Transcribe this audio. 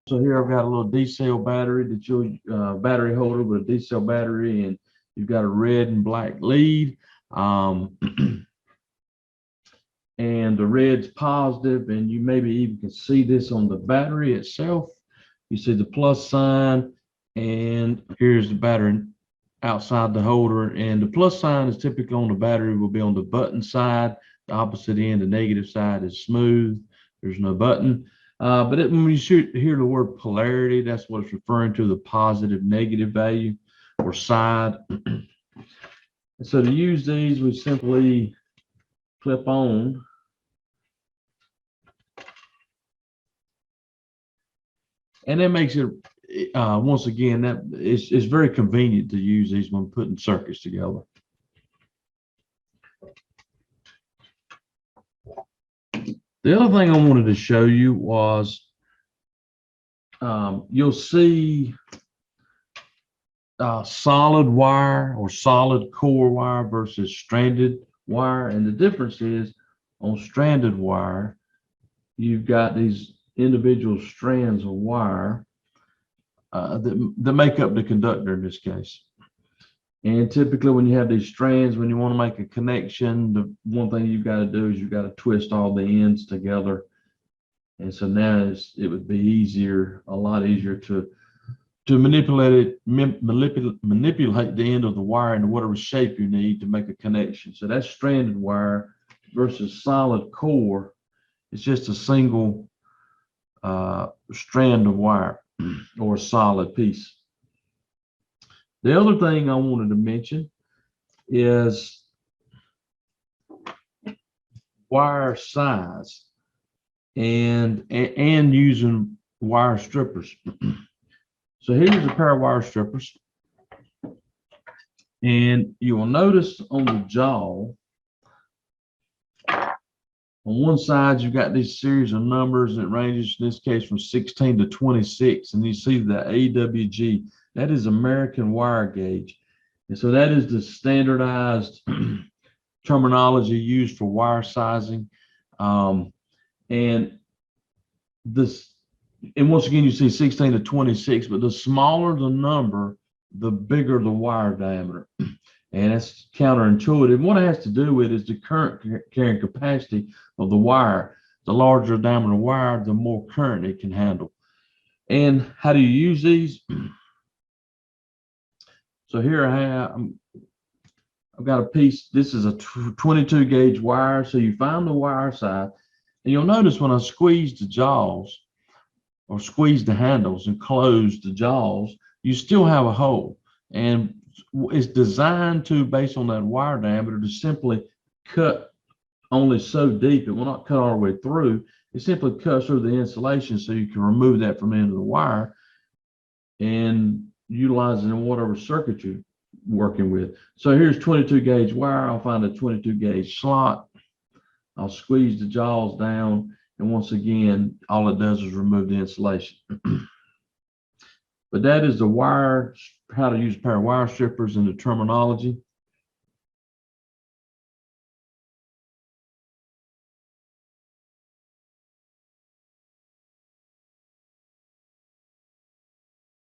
So here I've got a little D-cell battery that you'll battery holder with a D-cell battery, and you've got a red and black lead. And the red's positive, and you maybe even can see this on the battery itself. You see the plus sign, and here's the battery outside the holder, and the plus sign is typically on the battery will be on the button side. The opposite end, the negative side, is smooth. There's no button. But when you hear the word polarity, that's what it's referring to, the positive, negative value or side. And so to use these, we simply clip on. And that makes it, once again, that it's very convenient to use these when putting circuits together. The other thing I wanted to show you was you'll see solid wire or solid core wire versus stranded wire. And the difference is on stranded wire, you've got these individual strands of wire that make up the conductor in this case. And typically when you have these strands, when you want to make a connection, the one thing you've got to do is you've got to twist all the ends together. And so now it would be easier, a lot easier to manipulate the end of the wire into whatever shape you need to make a connection. So that's stranded wire versus solid core. It's just a single strand of wire or a solid piece. The other thing I wanted to mention is wire size and using wire strippers. So here's a pair of wire strippers, and you will notice on the jaw, on one side you've got this series of numbers that ranges in this case from 16 to 26, and you see the AWG. That is American wire gauge. And so that is the standardized terminology used for wire sizing. And once again, you see 16 to 26, but the smaller the number, the bigger the wire diameter. And that's counterintuitive. What it has to do with is the current carrying capacity of the wire. The larger diameter wire, the more current it can handle. And how do you use these? So here I've got a piece. This is a 22 gauge wire. So you find the wire side, and you'll notice when I squeeze the jaws or squeeze the handles and close the jaws, you still have a hole. And it's designed to, based on that wire diameter, to simply cut only so deep. It will not cut all the way through. It simply cuts through the insulation so you can remove that from the end of the wire and utilize it in whatever circuit you're working with. So here's 22 gauge wire. I'll find a 22 gauge slot. I'll squeeze the jaws down, and once again, all it does is remove the insulation. But that is the wire, how to use a pair of wire strippers and the terminology.